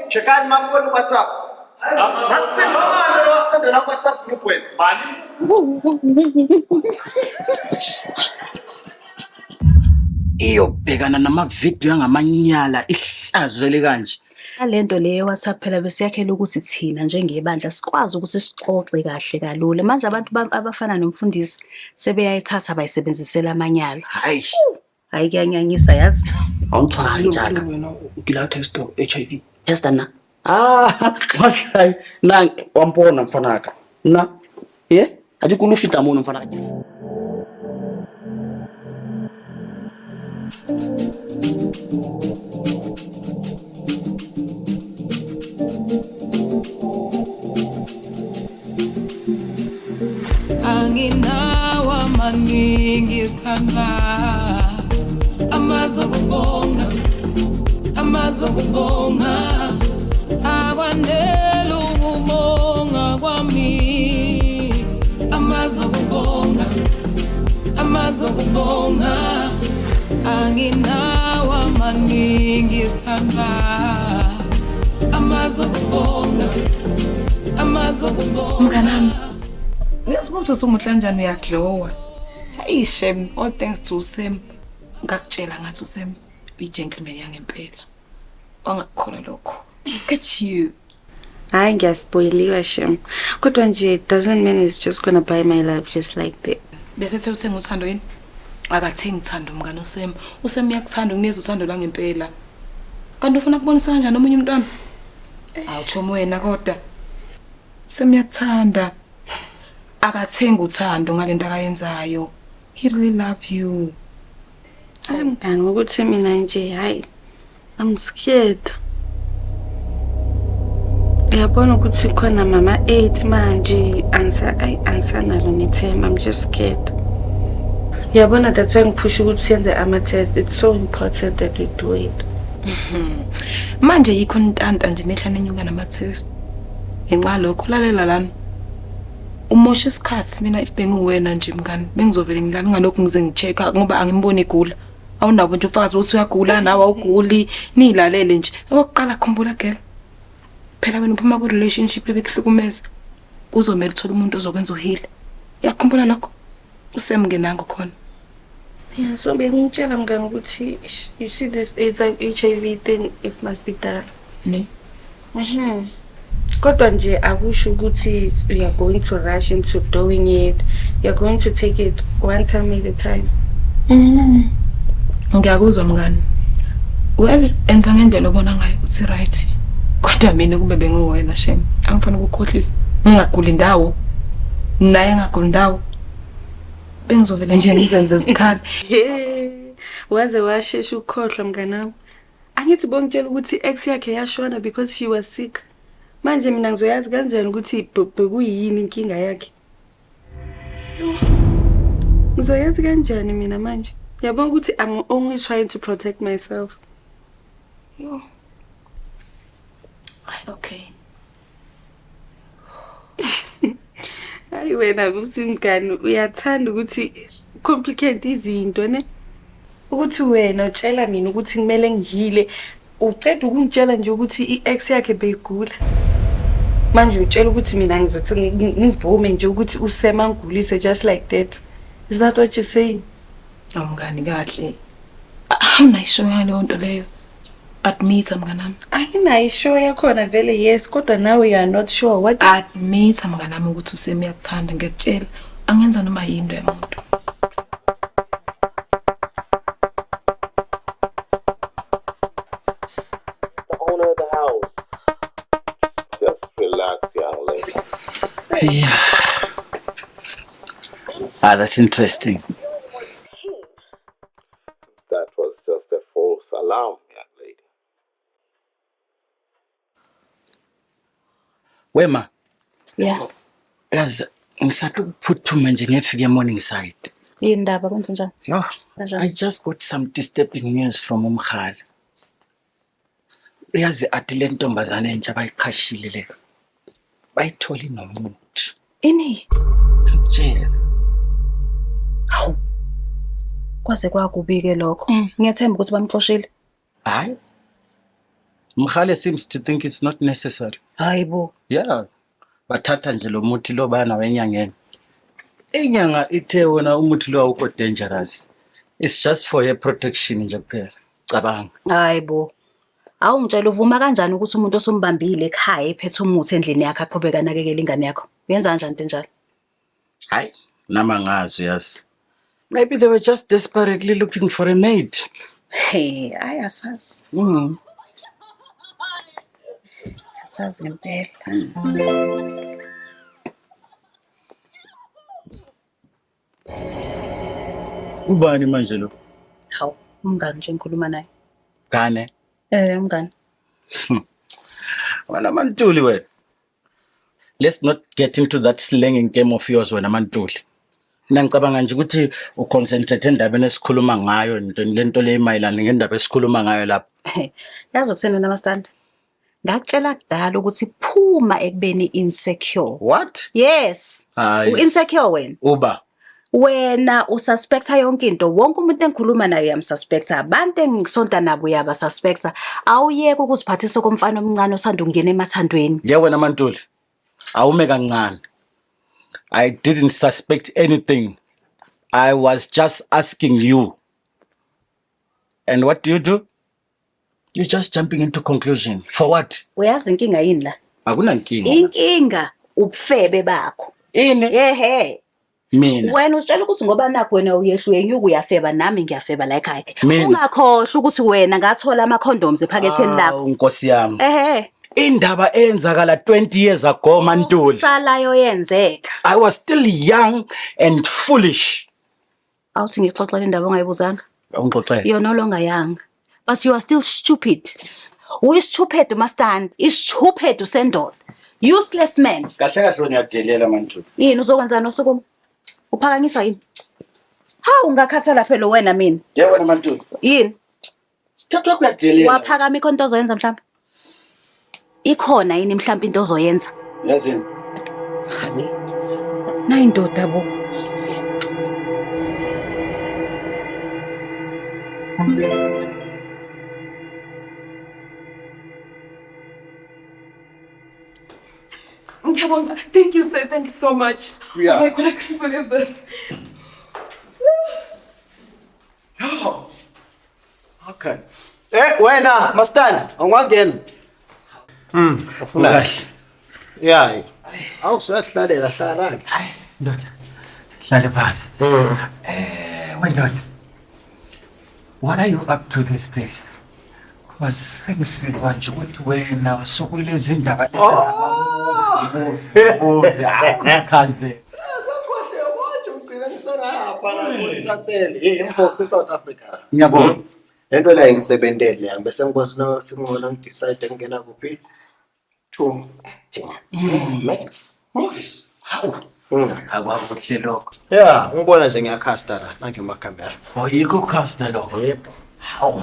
chekani mafoni WhatsApp. Nasimama ndio wasende na WhatsApp group wenu. Iyo bhekana namavideo yangamanyala ihlazwele kanje. Alento leyo WhatsApp phela besiyakhela ukuthi thina njengebandla sikwazi ukuthi sixoxe kahle kalula. Manje abantu abafana nomfundisi sebeyayithatha bayisebenzisela amanyala. Hayi kuyanyanyisa yazi. Awuthwala njalo. Wena ukila test HIV. Just na. Kahle. Na wampona mfanaka. Na. Ajikulushita mono mfanaka. Anginawa maningi sana amazokubonga abanelu ubonga kwami amazokubonga anginawa maningi sana amazokubonga Mnganami, ngiyasibuza somuhle kanjani uyaglowa. Hayi shem, all thanks to Sam. Ngakutshela ngathi uSam uyi-gentleman yangempela. Wangakukholwa lokho. Look at you. Hayi ngiyaspoiliwa shem. Kodwa nje doesn't mean it's just gonna buy my life just like that. Bese uthenga uthando yini? Akathengi uthando mngani uSam. uSam uyakuthanda ukuneza uthando langempela. Kanti ufuna kubonisa kanjani omunye umntwana? Awutshomo wena kodwa. uSam uyakuthanda. Akathenga uthando ngalento akayenzayo. He really love you. Mngani ukuthi mina nje hayi I'm scared. Ngiyabona ukuthi khona mama 8 manje angisanalo nithemba. I'm just scared. Ngiyabona that's why ngiphusha ukuthi siyenze ama-test. It's so important that we do it. Manje yikho intanta nje nehla nenyuka nama-test. Ngenxa lokho lalela lana. Umosha isikhathi mina if benguwena nje mngani bengizovele ngilala ngalokho ngize ngichecka ngoba angimboni igula. Awunabo nje ufakazi ukuthi uyagula nawe awuguli nilalele nje. Okokuqala khumbula girl. Phela wena uphuma ku relationship ebekuhlukumeza. Kuzomela uthola umuntu ozokwenza uhile. Yakhumbula lokho. Usemngenanga khona. Yeah, so bengitshela mngani ukuthi you see this HIV thing, it must be done. Ne? Kodwa nje akusho ukuthi we are going to rush into doing it. We are going to take it one time at a time. Ngiyakuzwa mngani. Well, enza ngendlela obona ngayo ukuthi right. Kodwa mina kube benguwena shem. Angifana ukukhohlisa. Ngingagula indawo. Naye ngagula indawo. Bengizovela nje ngizenze izikhali. Waze washesha ukukhohlwa mnganami. Angithi bongitshela ukuthi ex yakhe yashona because she was sick. Manje mina ngizoyazi kanjani ukuthi bekuyini inkinga yakhe? Ngizoyazi kanjani mina manje? Yabona ukuthi I'm only trying to protect myself. Yo. Okay. Hayi wena usimngani uyathanda ukuthi complicate izinto ne? Ukuthi wena utshela mina ukuthi kumele ngihile, uceda ukungitshela nje ukuthi i-ex yakhe beyigula. Manje utshela ukuthi mina ngizothi ngivume nje ukuthi uSema ngigulise just like that. Is that what you're saying? Mngani kahle. Awunayisho ngaleyo nto leyo. Admit mnganami. Anginayisho yakhona vele yes, kodwa nawe you are not sure what. Admit mnganami ukuthi uSema uyakuthanda ngiyakutshela. Angenza noma yinto yamuntu. Yeah. That's interesting. That was just a false alarm, young lady. Wema. Yeah. Yazi ngisathu ukuphuthuma nje ngefika morning side. Yindaba kwenze njani? Yo, I just got some disturbing news from umkhali. Yazi athi le ntombazane entsha bayiqhashile le. Bayitholi nomuntu. Ini? Ngitshela. Hawu. Kwaze kwakubi ke lokho. Ngiyathemba ukuthi bamxoshile. Hayi. Mkhale seems to think it's not necessary. Hayibo. Yeah. Bathatha nje lo muthi lo bana wenyangeni. Inyanga ithe wona umuthi lo awukho dangerous. It's just for your protection nje kuphela. Cabanga. Hayibo. Awungitshela uvuma kanjani ukuthi umuntu osombambile ekhaya ephethe umuthi endlini yakhe aqhubeka nakekela ingane yakho? Uyenza kanjani into njalo? Hayi, nama ngazi yazi. Maybe they were just desperately looking for a mate. Hey, ayasazi. Asazi impela. Ubani manje lo? Hawu, umngani nje ngikhuluma naye. Gane. Umngani. Wena Mantuli wena. Let's not get into that slanging game of yours wena Mantuli. Mina ngicabanga nje ukuthi uconcentrate endabeni esikhuluma ngayo lento le mayilana ngendaba esikhuluma ngayo lapha. Yazi ukusena namastandi. Ngakutshela kudala ukuthi phuma ekubeni insecure. What? Yes. U-insecure wena. Uba. Wena ususpecta yonke into. Wonke umuntu engikhuluma naye uyamsuspecta. Abantu engisonta nabo uyabasuspecta. Awuyeke ukuziphathisa komfana omncane osanda ukungena emathandweni. Yeah wena Mantuli. Awume kancane. I didn't suspect anything. I was just asking you. And what do? You're just jumping into conclusion. For what? Uyazi inkinga yini la? Akunankinga. Inkinga ubufebe bakho. Ini? Yehe. Mina. Wena utshela ukuthi ngoba nakho wena uyehluye nyuku uyafeba nami ngiyafeba la ekhaya. Mina. Ungakhohlwa ukuthi wena ngathola ama condoms ephaketheni lakho. Nkosi yami. Ehe. Indaba eyenzakala 20 years ago Mantuli. Salayo yenzeka. I was still young and foolish. Awuthi ngixoxela indaba ongayibuzanga. Ungixoxela. You're no longer young. But you are still stupid. Stupid mastandi. Stupid usendoda. Useless man. Kahle kahle wena uyadelela Mantuli. Yini uzokwenza nosuku? Uphakanyiswa yini? Hawu ungakhathala phela wena mina. Yeah wena Mantuli. Yini? Thathwa kuyadelela. Waphakama ikhona into ozoyenza mhlawumbe? Ikhona yini mhlawumbe into ozoyenza? Yazini. Nayindoda bo. Thank you, sir. Thank you so much. Yeah. Oh my God, I can't believe this. Oh. Okay. Wena Mastandi, ungangena. Ufuna kahle. Yeah. Awusuyahlalela hlala ke. Hayi ndoda. Hlale phansi. Wena. What are you up to these days? Because sengisizwa nje ukuthi wena usukulezi indaba kaze. Sakhohle konje ugcina ngiselapha la ngithathele Infox eSouth Africa. Ngiyabona. Lento la ngisebentele yangi bese ngibona singona ngidecide ngena kuphi to Max movies. Hawu. Akwakuhle lokho. Yeah, ngibona nje ngiyacasta la nange camera. Oh yiko casta lokho. Yebo. Hawu.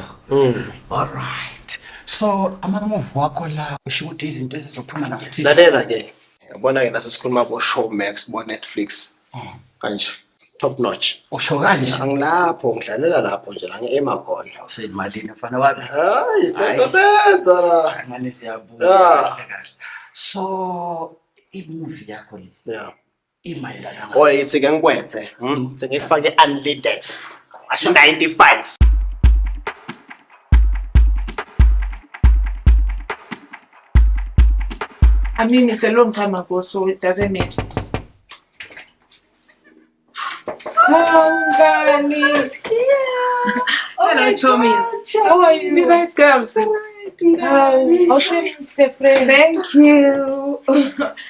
All right. So ama-move wakho la usho ukuthi izinto ezizophuma nakuthi. Lalela ke. Yabona ke naso sikhuluma bo Showmax bo Netflix. Kanje. Top notch. Usho kanje. Angilapho ngidlalela lapho nje la ngeema khona. Useyimalini mfana wami? Hayi sesebenza la. Ngane siyabuya kahle kahle. So i-movie yakho le. Yeah. Imayelana Oh ithi ke ngikwethe. Sengifake unlimited. Asho 95. I mean, it's a long time ago, so it doesn't matter. Guys, hello, Chomis. How are you? You guys, girls. I'll send you to the friend. Thank you.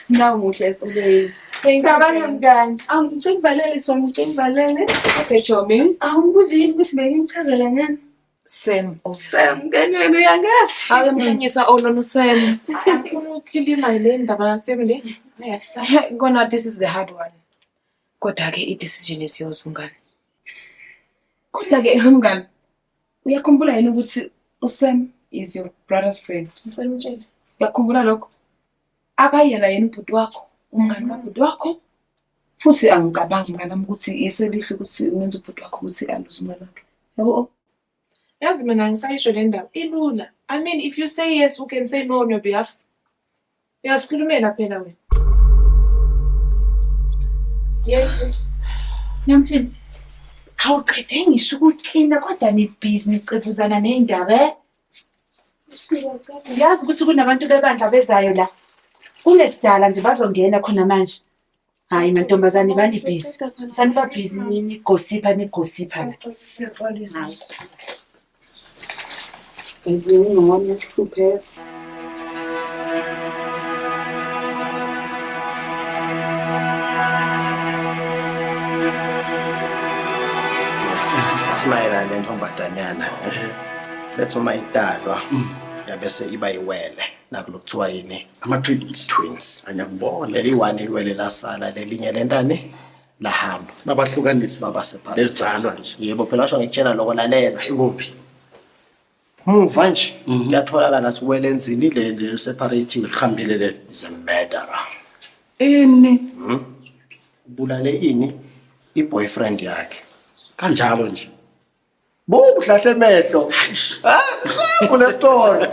Now, as always. Thank you. I'm doing Valele, so I'm doing Valele. Okay, Chomi. I'm busy with me. Sam. Sam, can you guys? I'm going to say, oh, no, Sam. I'm going to kill you, my name, the family. Yes. Gonna, this is the hard one. Kodwa ke i-decision is yours mngani. Kodwa ke mngani. Uyakhumbula yini ukuthi uSam is your brother's friend? Ngifuna umtshele. Uyakhumbula lokho? Akayena yena ubhuti wakho, umngani kabhuti wakho. Futhi angicabangi mngani nami ukuthi iselihle ukuthi ungenza ubhuti wakho ukuthi aluze umntwana wakhe. Yabo. Yazi mina ngisayisho le ndaba ilula. I mean, if you say yes, who can say no on your behalf? Uyazikhulumela phela wena. Nansini, awuqede ngisho ukuklina kodwa nibhizi nicebuzana ney'ndaba. Ngiyazi ukuthi kunabantu bebandla bezayo la. Kunekudala nje bazongena khona manje. Hayi mantombazane banibhizi. Sanibabhizi nigosipha la. Siyaqolisa. Benzini ngomnye uhlupheza. Simayelana nentombazanyana lethu uma idalwa yabese iba yiwele nakulokuthiwa yini twins anyakubona leli one iwele lasala lelinye lentani lahamba babahlukanisa baba separate lezalwa nje. yebo phela sho ngikutshela lokho lalela ikuphi muva nje kuyatholakala siwele enzini le separate Ihambile le. is a murderer Ini bulale ini i-boyfriend yakhe kanjalo nje. Buhlahle emehlo. Sisabu le story.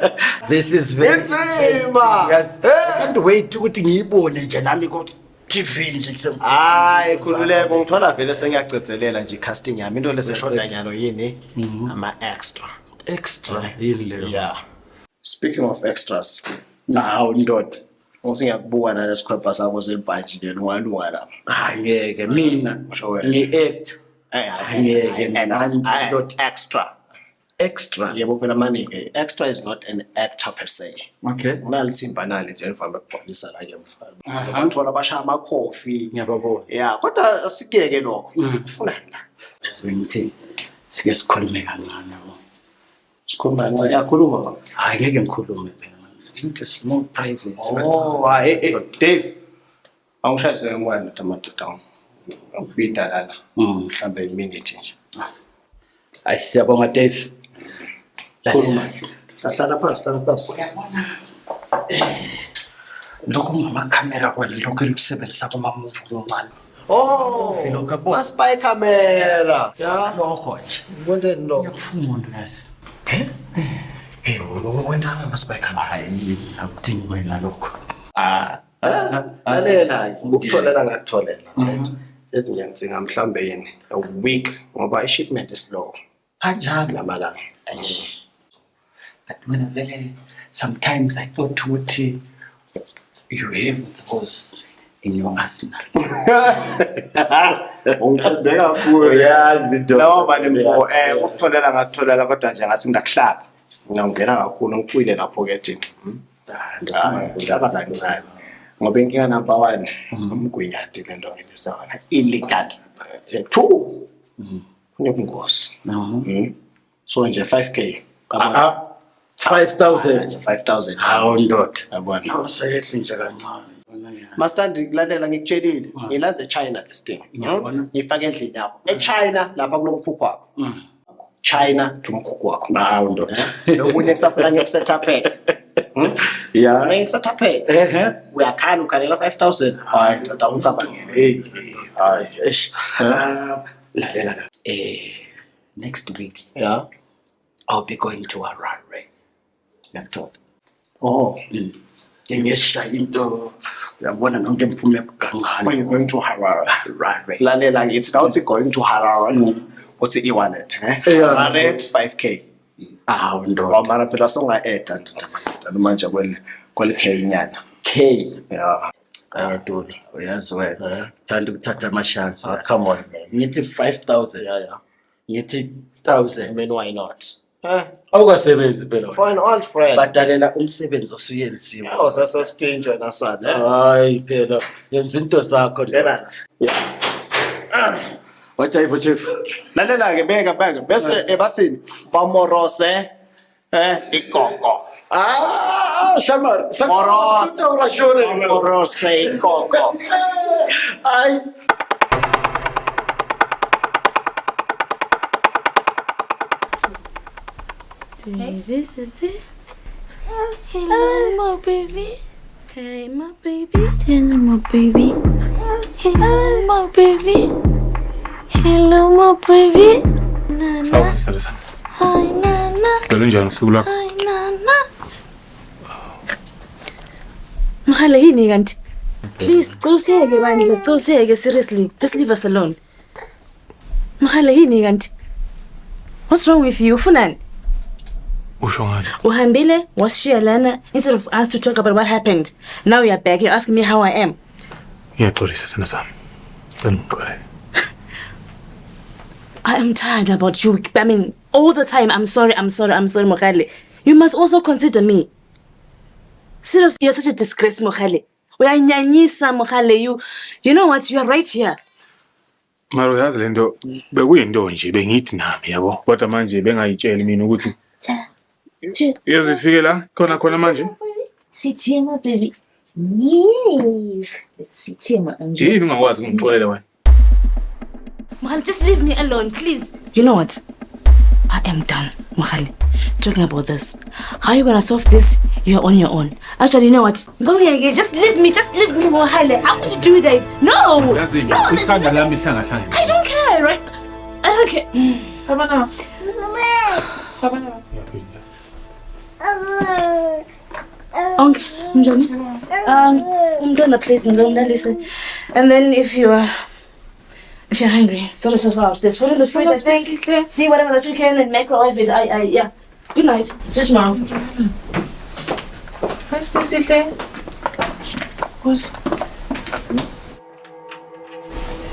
This is very Inzima. Yes. I can't wait ukuthi ngiyibone nje nami ku TV nje kusem. Hayi khululeko ngithola vele sengiyagcezelela nje casting yami into leseshoda nyalo yini ama extra yini leyo. yeah. Speaking of extras, Naw ndoda. ngiyakubuka nale sikhwepha sabo zelibhanji lelo walunga lapha. Angeke mina Usho wena. ngi-act. Angeke mina not extra. extra. Yebo phela manike extra is not an actor per se. Okay. Kunalitsimba nali nje livame ukubhalisa la ngemfana. Abantu abashaya ama coffee. Ngiyababona. Yeah, kodwa asikeke lokho. Ufunani la? Sengithi sike sikhulume kancane yabo. Sikhuluma ngani? Yakhuluma. Hayi ngeke ngikhulume phela. Into small privacy. Oh, hayi Dave. Awushayise ngwane tomato down. Ngibida lana. Mhlambe iminute nje. Hayi siyabonga Dave. Khuluma. Hlala phansi. Uyabona lokho ngamakhamera kwena lokho elisebenzisa kuma movie nomani. Oh, Lokho yabo. spy camera. Yeah. Lokho nje. Ngonteni lo? Ngiyakufuna umuntu yazi. Wena ama spy camera. Hayi akudingi wena lokho. Lalela ukutholela ngakutholela. Ethi ngiyangitsinga mhlambe yini a week ngoba i-shipment is slow. Kanjalo Lamalanga. but when vele sometimes I thought ukuthi you have those in your arsenal. Ungithembe kakhulu. Uyazi into. Lawo manje mfo ukutholela ngakutholela kodwa nje ngasi ngidakuhlaba. Ngingangena kakhulu ngiphuyile lapho ke thina. Ndaba kancane. Ngoba inkinga number 1 umgwinyati lento ngilisana illegal. Two. Kunobungozi. So nje 5k. 5,000 Nje 5,000. hawo ndoda. Yabona. Awusekhle nje kancane. Master ngikulandela ngikutshelile ngilanze China this thing. Ngifake endlini yakho. EChina lapha kulomkhukhu wakho. China umkhukhu wakho. Hawo ndoda. Lokunye kusafuna ngikusetup. Yeah. Ngikusetup. Uyakhala ukhalela 5,000. Hayi ndoda ungicabangele. Hey. Hayi eish. Lalela. Next week Yeah. I'll be going to Harare. Ngiyakuthola. Oh. Ngiyeshaya into uyabona nonke imphume kancane. When you going to Harare. Harare. Lalela ngithi nawuthi going to Harare. Uthi e-wallet, Harare 5k. Hawo ndoda. Wamara phela songa-add ndoda manje kweli K nyana. K. Yeah. Ayadula. Uyazi wena. Thanda ukuthatha amashansi. Come on man. Ngithi 5,000. Yeah. Ngithi I 1,000. mean, why not? Awukasebenzi phela. For an old friend. Badalela umsebenzi osuyenziwe. Oh, sasestinjwe nasana. Hayi phela yenza into zakho. Yena. Wachayivo chief. Lalela ke beka bese ebathini bamorose igogo. Shamar. Morose igogo. Ay. This is it. Hello, my baby. Hey, my baby. Hello, my baby. Hello, my baby. Hello, my baby. Sawa, asante sana. Hi, Nana. Lelo njani usuku lakho? Hi, Nana. Mahale yini kanti? Please, coseke bandla, coseke seriously. Just leave us alone. Mahale yini kanti? What's wrong with you? Ufunani? Usho ngani? Uhambile washiya lana instead of us to talk about what happened. Now you're back. You're asking me how I am. Ngiyaxolisa sana sami. Ngixolele. I am tired about you. I mean, all the time. I'm sorry, Mohale. You must also consider me. Seriously, you're such a disgrace, Mohale. Uyanyanyisa, Mohale. You know what? You are right here. Mara uyazi lento bekuyinto nje bengithi nami yabo. Kodwa manje bengayitsheli mina ukuthi Uyazifike la khona manje? Sithema baby. Yes. Sithema nje. Yini ungakwazi ukungixolela wena? Mohale, just leave me alone, please. You know what? I am done, Mohale, talking about this. How are you gonna solve this? You're on your own. Actually, you know what? Just leave me, Mohale. How could you do that? No! No, I don't care, right? I don't care. Sabana. Okay, Umdona, please, listen. And then if you're hungry, sort yourself out. There's food in the fridge, I think. See whatever that you can and microwave it. Yeah. Good night. See you tomorrow. What's basically? What's?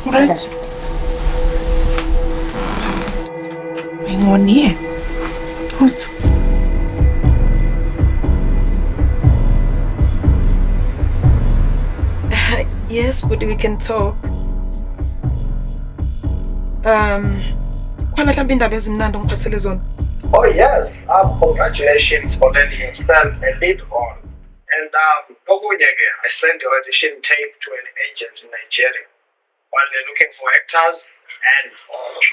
Right. Hang on here. What's? Yes, but we can talk. Khona mhlawumbe indaba ezimnandi ngiphathele zona. Oh yes, congratulations for landing yourself a lead on. And okunye ke, I sent your audition tape to an agent in Nigeria while they're looking for actors and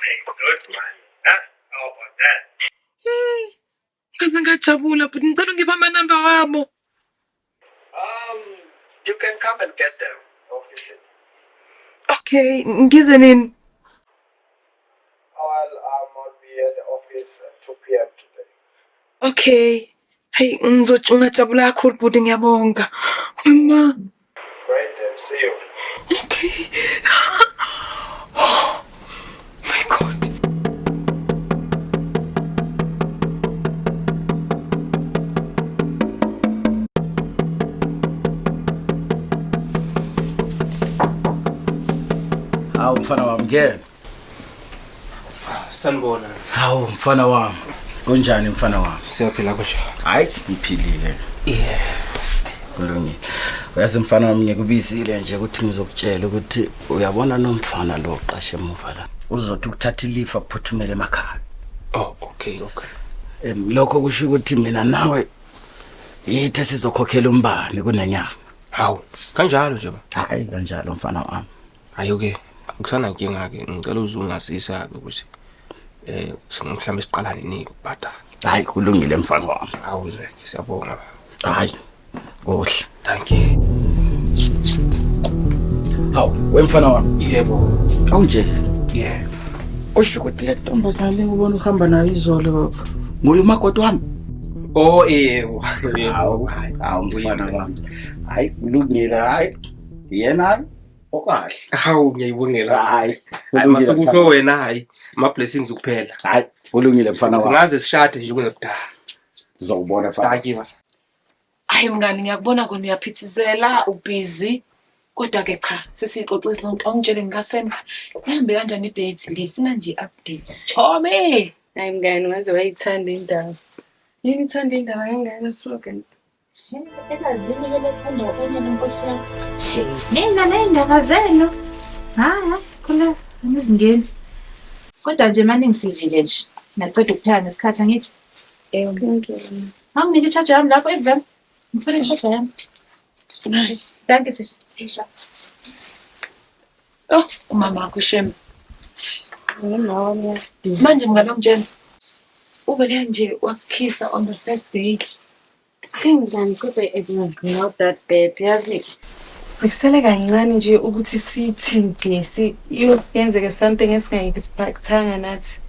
paying good money. Huh? How about that? Kaze ngajabula but ngicela ngibe amanamba wabo. You can come and get them, obviously. Okay, ngize nini? I'll be at the office at 2 p.m. today. Okay. Hey, ngajabula kakhulu but ngiyabonga. Mama. Great then, see you. Okay. Oh my God. Hawu mfana wami ngeke. Sanibona. Hawu mfana wami. Kunjani mfana wami? Siyaphila kanjani? Hayi, ngiphilile. Yeah. Kulungile. Uyazi mfana wami ngikubizile nje ukuthi ngizokutshela ukuthi uyabona nomfana lo oqashe emuva la. Uzothi ukuthatha ilifa phuthumele emakhaya. Oh, okay. Lokho kusho ukuthi mina nawe yithi sizokhokhela umbane kunenyanga. Hawu, kanjalo nje ba? Hayi kanjalo mfana wami. Ayo-ke, akusana inkinga ke, ngicela uzungasisa ke ukuthi mhlawumbe siqalane nini ukubhadala. Hayi kulungile mfana wami. Hawu nje, siyabonga. Hayi. Kuhle. Thank you. Hawu, wemfana wami. Yebo. Awunje. Yeah. Usho ukuthi le ntombazane ngibona uhamba nayo izolo. Nguye umakoti wami. Oh yebo. Hawu mfana wami. Hayi kulungile hayi. Yena okahle. Hawu ngiyayibongela. Hayi. Masekusho wena hayi, ama blessings kuphela. Hayi, kulungile mfana wami. Singaze sishade nje kunekudala. Sizobona mfana. Thank you. Hayi mngani ngiyakubona kona uyaphithizela ubusy. Kodwa ke cha, sesixoxisa zonke ongitshele ngikasemba. Ihambe kanjani i-date? Ngifuna nje update. Chome. Hayi mngani waze wayithanda indaba. Yini ithanda indaba kangaka slogan? Elazini ke lethanda okwenye nenkosi yami. Mina nendaba zenu. Hayi, khona ngizingeni. Kodwa nje manje ngisizile nje. Naqeda ukuphela nesikhathi angithi. Nginika i-charge yami lapho evan. Ngifuna i-charge yami. Thank you sis. Oh, umama wakho shem. Manje mngani ongitshela. Ube nje wakukhisa on the first date. Mngani kodwa it was not that bad. Yazi besele kancane nje ukuthi sithi nje yenzeke something esingayikuthanga nathi.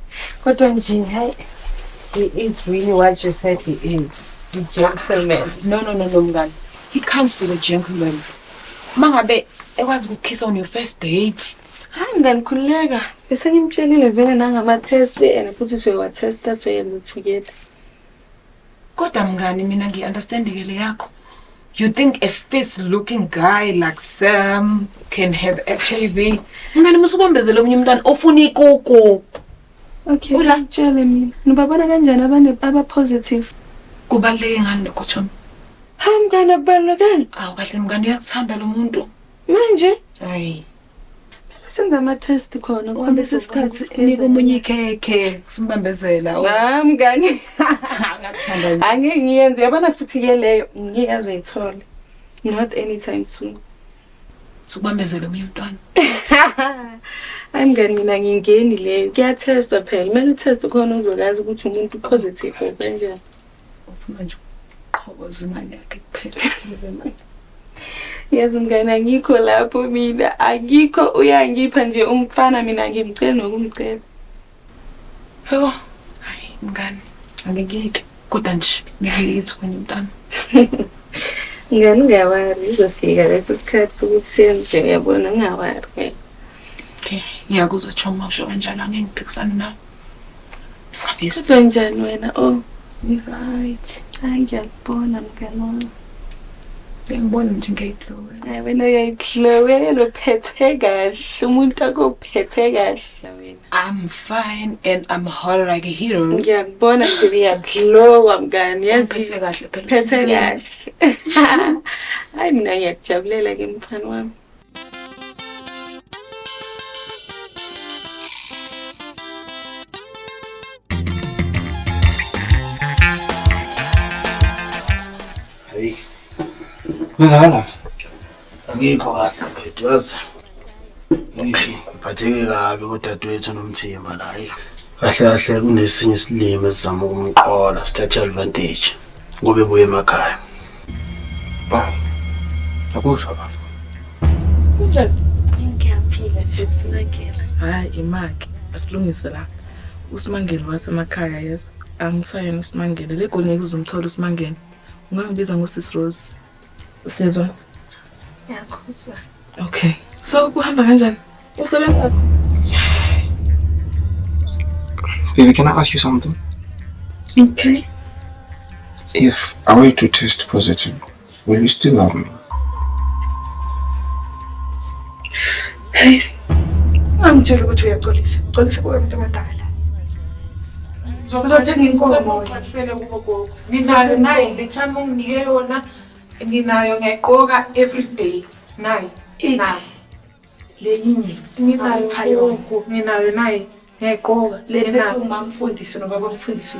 Kodwa nje hayi he is really what you said he is. The gentleman. No mngani. he can't be a gentleman. Mangabe ekwazi ukukiss on your first date. Hayi mngani khululeka. Bese ngimtshelile vele nangama-test and futhi siyowa-testa soyenza together. Kodwa mngani mina ngi-understand le yakho. You think a face-looking guy like Sam can have HIV? Mngani musubambezele omunye umntwana ofuna ikoko. Okay, ngitshele mina. Nibabona kanjani abantu aba-positive? Kubaluleke ngani lokho Chomi? Hayi mngani akubalulekanga. Awu kahle mngani uyakuthanda lo muntu. Manje Hayi. senza ama-test khona Kuhambe isikhathi nika omunye ikhekhe simbambezela. Mngani. Angeke ngiyenze yabona futhi ke leyo ngeke azayithola. Not anytime soon. Sikubambezela omunye umntwana. Hayi mngani mina ngingeni leyo. Kuyatestwa phela. Kumele utest khona uzokwazi ukuthi umuntu positive kanjani. Ufuna nje uqhoboza imali yakhe kuphela. Yazi mngani angikho lapho mina. Akikho uyangipha nje umfana mina ngimcela nokumcela. Yebo. Hayi mngani. Angeke kodwa nje ngiyithi kwenye umntwana. Ngani ngawari izofika leso sikhathi sokuthi senze uyabona ngawari. Okay. Ngiyakuzwa Choma usho kanjalo angeke ngiphikisane nawe. Sikhabisi. Kuthi njani wena? Oh, you right. hayi ngiyakubona mngani wami. Ngibona nje ngeyihlowe. Hayi wena uyayihlowe uphethe kahle. Umuntu akuphethe kahle wena. I'm fine and I'm hot like a hero. Ngiyakubona nje uyahlowa mngani yazi. Phethe kahle phela. Phethe kahle. Hayi mina ngiyakujabulela ke mfana wami. Hey. Ngizala. Angikho kahle mfethu yazi. Ngiphatheke kabi kodadewethu nomthimba la. Kahle kahle kunesinye isilimo esizama ukumqola sithatha advantage. Ngobe buye emakhaya. Bye. Akuzwa bafo. Kunjani? Ngiyaphila sisimangela. Hayi imaki asilungise la. Usimangele wasemakhaya yeso. Angisayena usimangele legolini uzumthola usimangele. Ungangibiza ngoSis Rose. Usizwa? Yakuzwa. Okay. So kuhamba kanjani? Usebenza? Baby, can I ask you something? Okay. If I were to test positive, will you still love me? Hey. Angitshela ukuthi uyaxolisa. Xolisa kubantu abadala. Uzothi nginkomo wena. Nginayo naye lechama unginike yona. Nginayo ngiyaqoka every day. Nayi. Nayi. Lenye Nginayo naye ngiyaqoka. le phethe umamfundisi nobaba umfundisi.